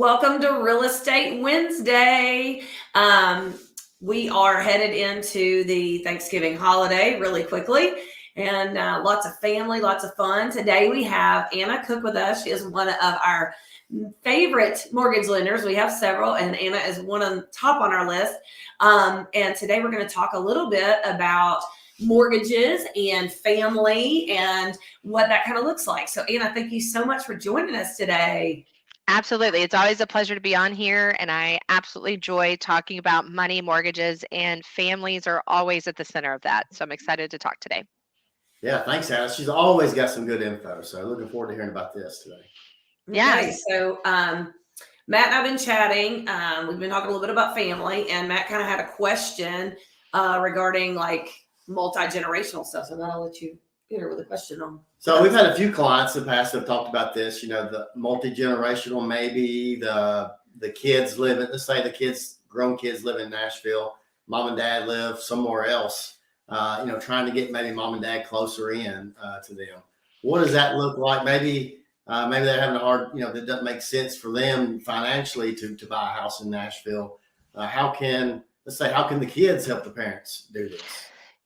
Welcome to Real Estate Wednesday. Um, we are headed into the Thanksgiving holiday really quickly, and lots of family, lots of fun. Today we have Anna Cook with us. She is one of our favorite mortgage lenders. We have several, and Anna is one on top on our list. And today we're going to talk a little bit about mortgages and family and what that kind of looks like. So Anna, thank you so much for joining us today. Absolutely. It's always a pleasure to be on here, and I absolutely enjoy talking about money, mortgages, and families are always at the center of that. So I'm excited to talk today. Yeah, thanks, Alice. She's always got some good info. So looking forward to hearing about this today. Okay, Yes. so Matt and I've been chatting. We've been talking a little bit about family, and Matt kind of had a question regarding like multi-generational stuff. So now I'll let you hit her with a question on. So we've had a few clients in the past that have talked about this, the multi-generational, maybe the kids living, let's say grown kids live in Nashville, mom and dad live somewhere else, trying to get maybe mom and dad closer in to them. What does that look like? Maybe they're having a hard, that doesn't make sense for them financially to buy a house in Nashville. How can the kids help the parents do this?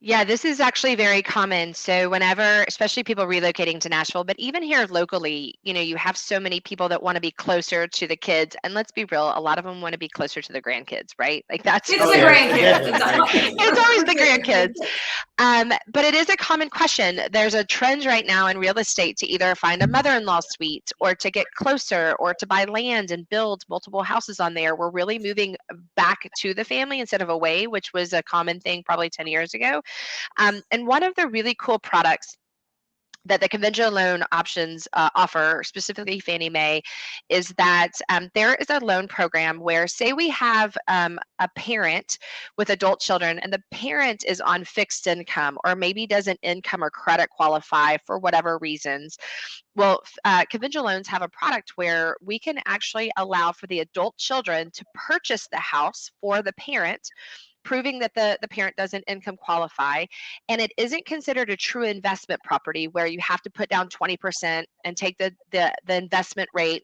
Yeah, this is actually very common. So whenever, especially people relocating to Nashville, but even here locally, you have so many people that want to be closer to the kids. And let's be real, a lot of them want to be closer to the grandkids, right? Like that's It's the grandkids. It's always the grandkids. But it is a common question. There's a trend right now in real estate to either find a mother-in-law suite or to get closer or to buy land and build multiple houses on there. We're really moving back to the family instead of away, which was a common thing probably 10 years ago. And one of the really cool products that the conventional loan options offer, specifically Fannie Mae, is that there is a loan program where, say we have a parent with adult children and the parent is on fixed income or maybe doesn't income or credit qualify for whatever reasons. Well, conventional loans have a product where we can actually allow for the adult children to purchase the house for the parent, proving that the parent doesn't income qualify, and it isn't considered a true investment property where you have to put down 20% and take the investment rate.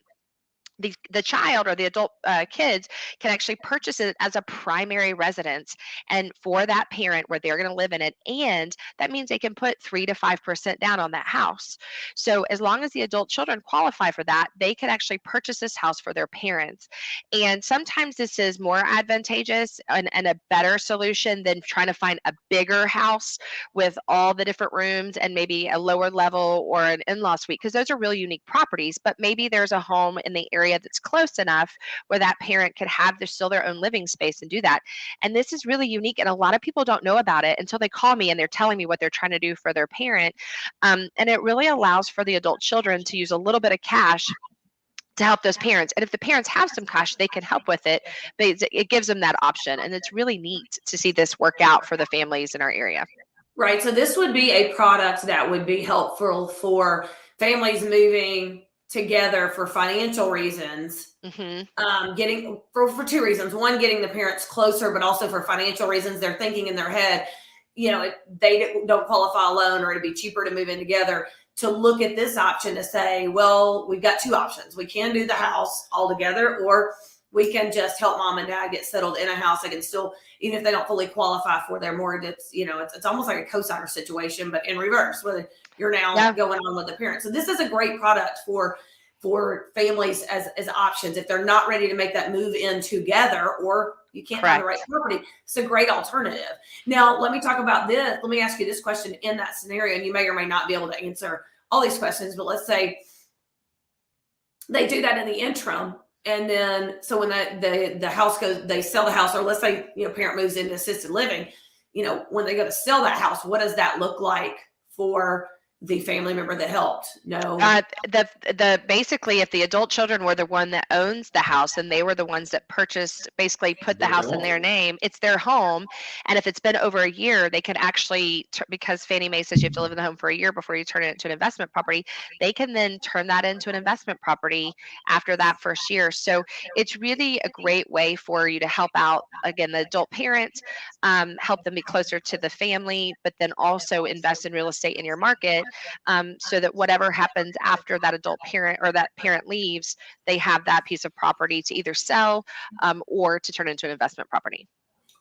The child or the adult kids can actually purchase it as a primary residence and for that parent where they're going to live in it. And that means they can put 3 to 5% down on that house. So as long as the adult children qualify for that, they can actually purchase this house for their parents. And sometimes this is more advantageous and a better solution than trying to find a bigger house with all the different rooms and maybe a lower level or an in-law suite, because those are really unique properties. But maybe there's a home in the area that's close enough where that parent could have still their own living space and do that. And this is really unique, and a lot of people don't know about it until they call me and they're telling me what they're trying to do for their parent. And it really allows for the adult children to use a little bit of cash to help those parents. And if the parents have some cash, they can help with it, but it gives them that option. And it's really neat to see this work out for the families in our area. Right. So this would be a product that would be helpful for families moving together for financial reasons. Getting for two reasons. One, getting the parents closer, but also for financial reasons. They're thinking in their head, they don't qualify alone, or it'd be cheaper to move in together. To look at this option to say, well, we've got two options. We can do the house all together, or we can just help mom and dad get settled in a house. They can still, even if they don't fully qualify for their mortgage, it's almost like a cosigner situation, but in reverse, whether you're now going on with the parents. So this is a great product for families as options. If they're not ready to make that move in together, or you can't find the right property, it's a great alternative. Now, let me talk about this. Let me ask you this question in that scenario, and you may or may not be able to answer all these questions, but let's say they do that in the interim. And then, so when the house goes, they sell the house, or let's say, parent moves into assisted living, when they go to sell that house, what does that look like for the family member that helped? No. Basically, if the adult children were the one that owns the house and they were the ones that basically put the house in their name, it's their home. And if it's been over a year, they can actually, because Fannie Mae says you have to live in the home for a year before you turn it into an investment property, they can then turn that into an investment property after that first year. So it's really a great way for you to help out, again, the adult parent, help them be closer to the family, but then also invest in real estate in your market so that whatever happens after that adult parent or that parent leaves, they have that piece of property to either sell or to turn into an investment property.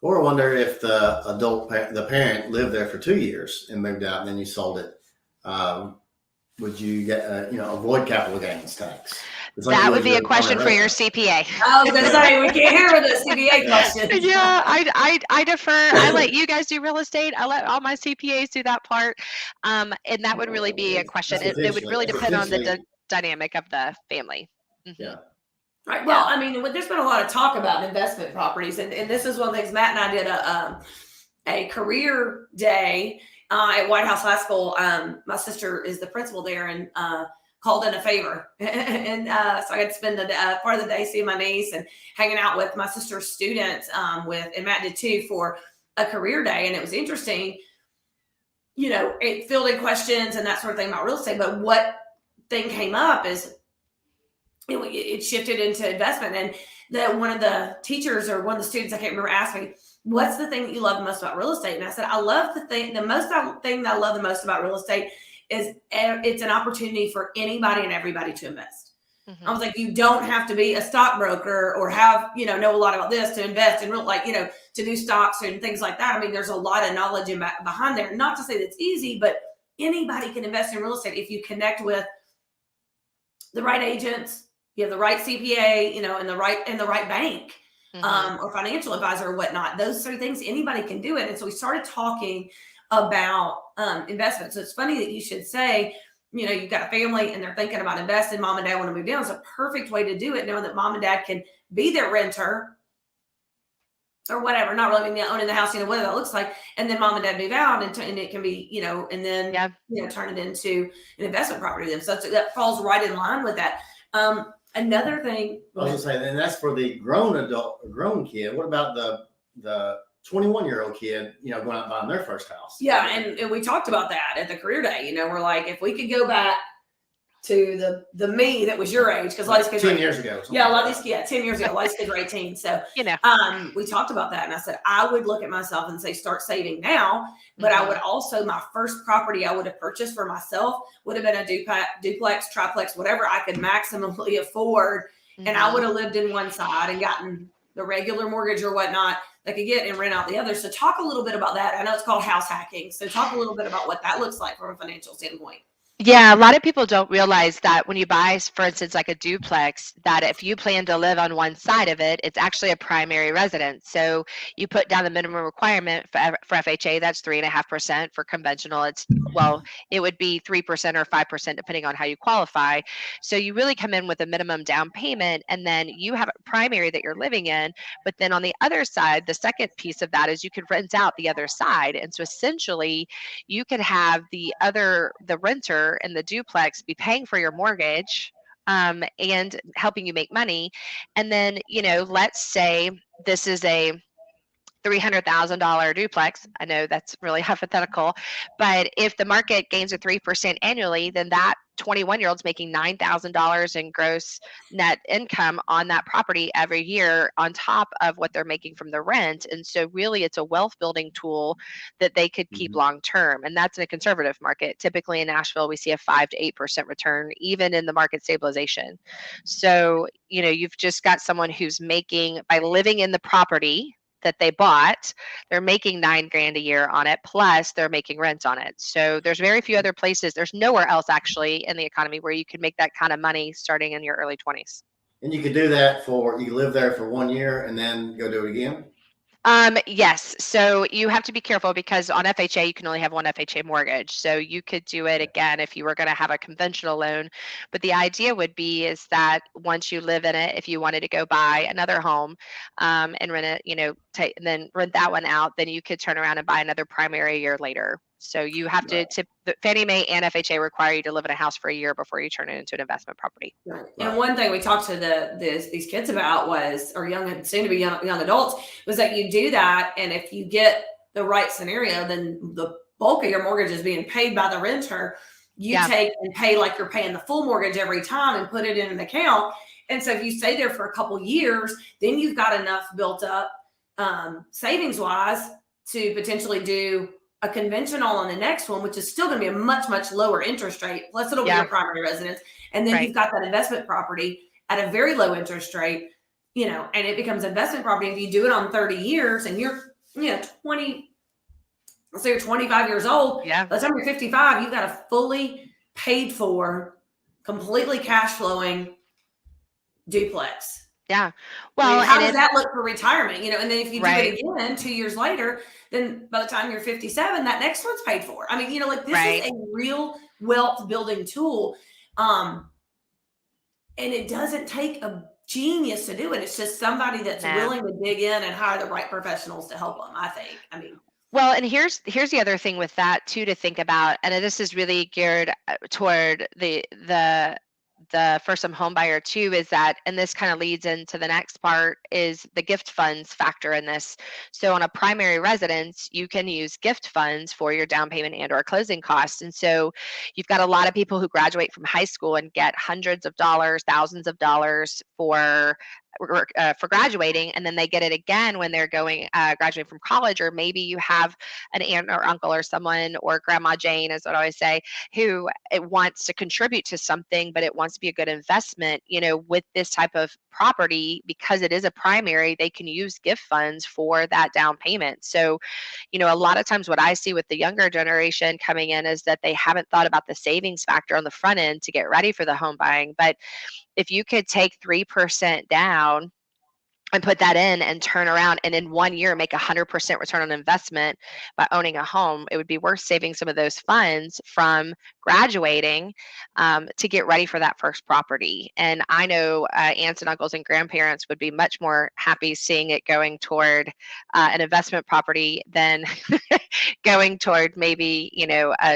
Or I wonder if the parent lived there for 2 years and moved out, and then you sold it. Would you get avoid capital gains tax? That would be a question for your CPA. I was going to say, we can't hear with the CPA questions. Yeah, I defer. I let you guys do real estate. I let all my CPAs do that part. And that would really be a question. It would really depend on the dynamic of the family. Mm-hmm. Yeah. Right. Well, I mean, there's been a lot of talk about investment properties, and this is one of the things. Matt and I did a career day at White House High School. My sister is the principal there, and called in a favor, and so I got to spend the part of the day seeing my niece and hanging out with my sister's students. And Matt did too, for a career day, and it was interesting. It fielded questions and that sort of thing about real estate, but what thing came up is it shifted into investment. And that one of the teachers or one of the students, I can't remember, asked me, what's the thing that you love the most about real estate? And I said, I love the thing that I love the most about real estate is it's an opportunity for anybody and everybody to invest. Mm-hmm. I was like, you don't have to be a stockbroker or have, know a lot about this to invest in real, to do stocks and things like that. I mean, there's a lot of knowledge behind there. Not to say that it's easy, but anybody can invest in real estate if you connect with the right agents, you have the right CPA, and the right bank, mm-hmm. Or financial advisor or whatnot. Those three things, anybody can do it. And so we started talking about investment. So it's funny that you should say, you've got a family and they're thinking about investing. Mom and dad want to move down. It's a perfect way to do it, knowing that mom and dad can be their renter or whatever, not really owning the house, whatever that looks like. And then mom and dad move out and it can be, and then, turn it into an investment property. So that falls right in line with that. Another thing. I was going to say, and that's for the grown kid. What about the 21-year-old kid, going out and buying their first house? Yeah. And we talked about that at the career day. We're like, if we could go back to the me that was your age, because a lot of these kids 10 years ago. Yeah, a lot of these kids, 10 years ago, a lot of these kids were 18. So, we talked about that. And I said, I would look at myself and say, start saving now. But I would also, my first property I would have purchased for myself would have been a duplex, triplex, whatever I could maximally afford. Mm-hmm. And I would have lived in one side and gotten the regular mortgage or whatnot that could get and rent out the other. So talk a little bit about that. I know it's called house hacking. So talk a little bit about what that looks like from a financial standpoint. Yeah, a lot of people don't realize that when you buy, for instance, like a duplex, that if you plan to live on one side of it, it's actually a primary residence. So you put down the minimum requirement for FHA, that's 3.5%. For conventional, it would be 3% or 5%, depending on how you qualify. So you really come in with a minimum down payment, and then you have a primary that you're living in. But then on the other side, the second piece of that is you could rent out the other side. And so essentially, you could have the renter and the duplex be paying for your mortgage and helping you make money. And then, let's say this is a $300,000 duplex. I know that's really hypothetical, but if the market gains a 3% annually, then that 21-year-old's making $9,000 in gross net income on that property every year on top of what they're making from the rent. And so really it's a wealth building tool that they could keep long term. And that's in a conservative market. Typically in Nashville, we see a 5 to 8% return, even in the market stabilization. So, you've just got someone who's making, by living in the property that they bought, they're making $9,000 a year on it, plus they're making rent on it. So there's very few other places. There's nowhere else actually in the economy where you could make that kind of money starting in your early 20s. And you could do that you live there for 1 year and then go do it again? Yes. So you have to be careful because on FHA, you can only have one FHA mortgage. So you could do it again if you were going to have a conventional loan. But the idea would be is that once you live in it, if you wanted to go buy another home and rent it, and then rent that one out, then you could turn around and buy another primary a year later. So you have to Fannie Mae and FHA require you to live in a house for a year before you turn it into an investment property. Right. And one thing we talked to these kids about was, or soon to be young adults, was that you do that. And if you get the right scenario, then the bulk of your mortgage is being paid by the renter. You take and pay like you're paying the full mortgage every time and put it in an account. And so if you stay there for a couple years, then you've got enough built up savings wise to potentially do a conventional on the next one, which is still going to be a much, much lower interest rate. Plus it'll be your primary residence. And then you've got that investment property at a very low interest rate, and it becomes investment property. If you do it on 30 years and you're, 20, let's say you're 25 years old, by the time you're 55, you've got a fully paid for, completely cash flowing duplex. Yeah. Well, how does that look for retirement? And then if you do it again 2 years later, then by the time you're 57, that next one's paid for. I mean, this is a real wealth building tool. And it doesn't take a genius to do it. It's just somebody that's willing to dig in and hire the right professionals to help them, I think. Well, and here's the other thing with that too to think about, and this is really geared toward the first-time home buyer too, is that, and this kind of leads into the next part, is the gift funds factor in this. So on a primary residence, you can use gift funds for your down payment and or closing costs. And so you've got a lot of people who graduate from high school and get hundreds of dollars, thousands of dollars for graduating, and then they get it again when they're graduating from college. Or maybe you have an aunt or uncle or someone, or Grandma Jane is what I always say, who it wants to contribute to something, but it wants to be a good investment. With this type of property, because it is a primary, they can use gift funds for that down payment. So a lot of times what I see with the younger generation coming in is that they haven't thought about the savings factor on the front end to get ready for the home buying. But if you could take 3% down and put that in and turn around and in 1 year make 100% return on investment by owning a home, it would be worth saving some of those funds from graduating to get ready for that first property. And I know aunts and uncles and grandparents would be much more happy seeing it going toward an investment property than going toward maybe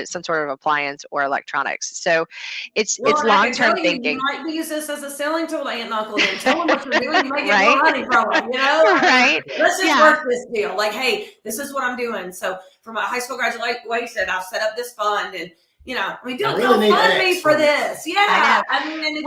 some sort of appliance or electronics. So it's long-term thinking. You might use this as a selling tool, aunt and uncle. Then tell them what you're doing. You might get more money from them. Right? Let's just work this deal. Like, hey, this is what I'm doing. So for my high school graduation, I've set up this fund, and don't fund me for this. Yeah. And if you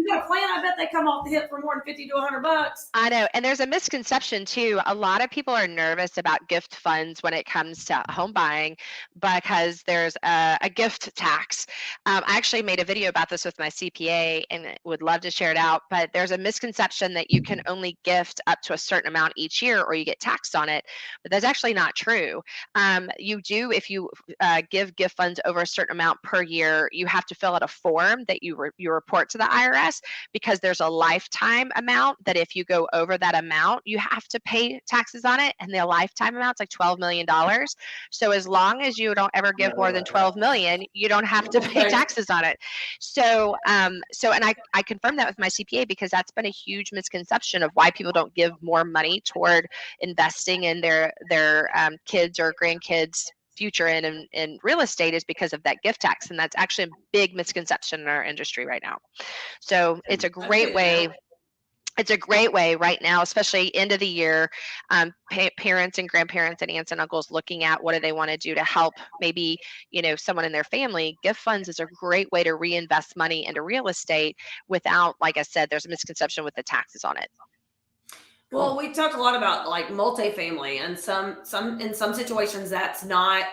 got a plan, I bet they come off the hip for more than $50 to $100. I know. And there's a misconception too. A lot of people are nervous about gift funds when it comes to home buying because there's a gift tax. I actually made a video about this with my CPA and would love to share it out, but there's a misconception that you can only gift up to a certain amount each year or you get taxed on it. But that's actually not true. You do, if you give gift funds over a certain amount per year, you have to fill out a form that you report to the IRS, because there's a lifetime amount that if you go over that amount, you have to pay taxes on it, and the lifetime amount's like $12 million. So as long as you don't ever give more than 12 million, you don't have to pay taxes on it. So and I confirmed that with my CPA, because that's been a huge misconception of why people don't give more money toward investing in their kids or grandkids' future in real estate, is because of that gift tax. And that's actually a big misconception in our industry right now. So it's a great way. It's a great way right now, especially end of the year, parents and grandparents and aunts and uncles looking at what do they want to do to help maybe, someone in their family. Gift funds is a great way to reinvest money into real estate without, like I said, there's a misconception with the taxes on it. Well, we talked a lot about like multifamily, and in some situations that's not,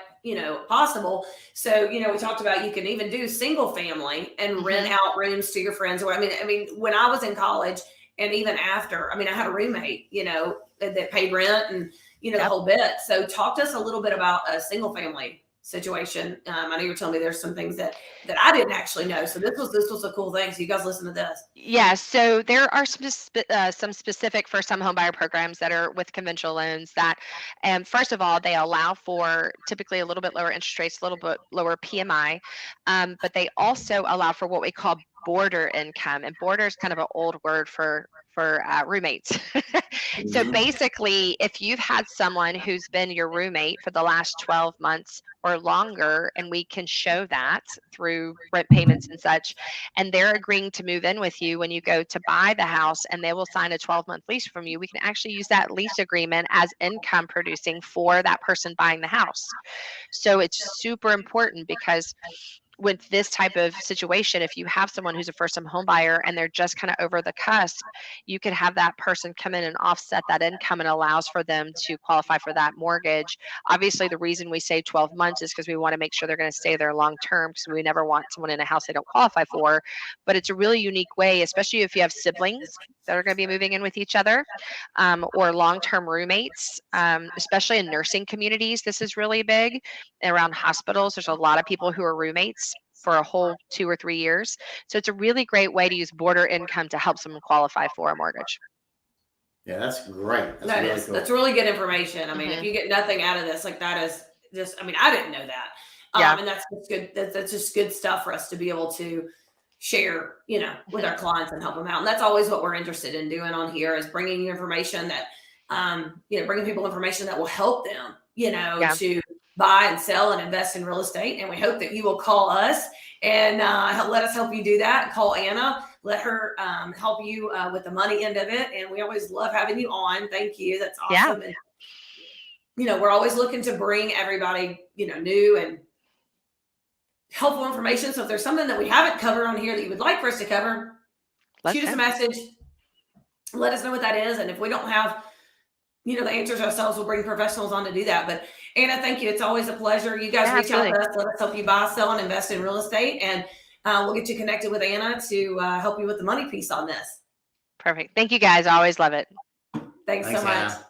possible. So, we talked about you can even do single family and rent out rooms to your friends. Or I mean, when I was in college and even after, I had a roommate, that paid rent and, the whole bit. So talk to us a little bit about a single family situation. I know you're telling me there's some things that I didn't actually know. So this was a cool thing. So you guys listen to this. Yeah. So there are some specific first-time homebuyer programs that are with conventional loans that, first of all, they allow for typically a little bit lower interest rates, a little bit lower PMI, but they also allow for what we call boarder income. And boarder is kind of an old word for roommates. So basically, if you've had someone who's been your roommate for the last 12 months or longer, and we can show that through rent payments and such, and they're agreeing to move in with you when you go to buy the house, and they will sign a 12-month lease from you, we can actually use that lease agreement as income producing for that person buying the house. So it's super important, because with this type of situation, if you have someone who's a first-time home buyer and they're just kind of over the cusp, you could have that person come in and offset that income and allows for them to qualify for that mortgage. Obviously, the reason we say 12 months is because we want to make sure they're going to stay there long term, because we never want someone in a house they don't qualify for. But it's a really unique way, especially if you have siblings that are going to be moving in with each other, or long-term roommates, especially in nursing communities. This is really big. Around hospitals, there's a lot of people who are roommates for a whole 2 or 3 years. So it's a really great way to use border income to help someone qualify for a mortgage. Yeah, that's great. That's really good information. I mean, if you get nothing out of this, like that is just, I mean, I didn't know that. And that's just good. That's just good stuff for us to be able to share, with our clients and help them out. And that's always what we're interested in doing on here, is bringing you information that, bringing people information that will help them, to buy and sell and invest in real estate. And we hope that you will call us and let us help you do that. Call Anna, let her help you with the money end of it. And we always love having you on. Thank you. That's awesome. And, we're always looking to bring everybody, new and helpful information. So if there's something that we haven't covered on here that you would like for us to cover, shoot us a message. Let us know what that is. And if we don't have, the answers ourselves, we'll bring professionals on to do that. But Anna, thank you. It's always a pleasure. You guys reach out to us. Let us help you buy, sell, and invest in real estate. And we'll get you connected with Anna to help you with the money piece on this. Perfect. Thank you, guys. I always love it. Thanks so much. Anna.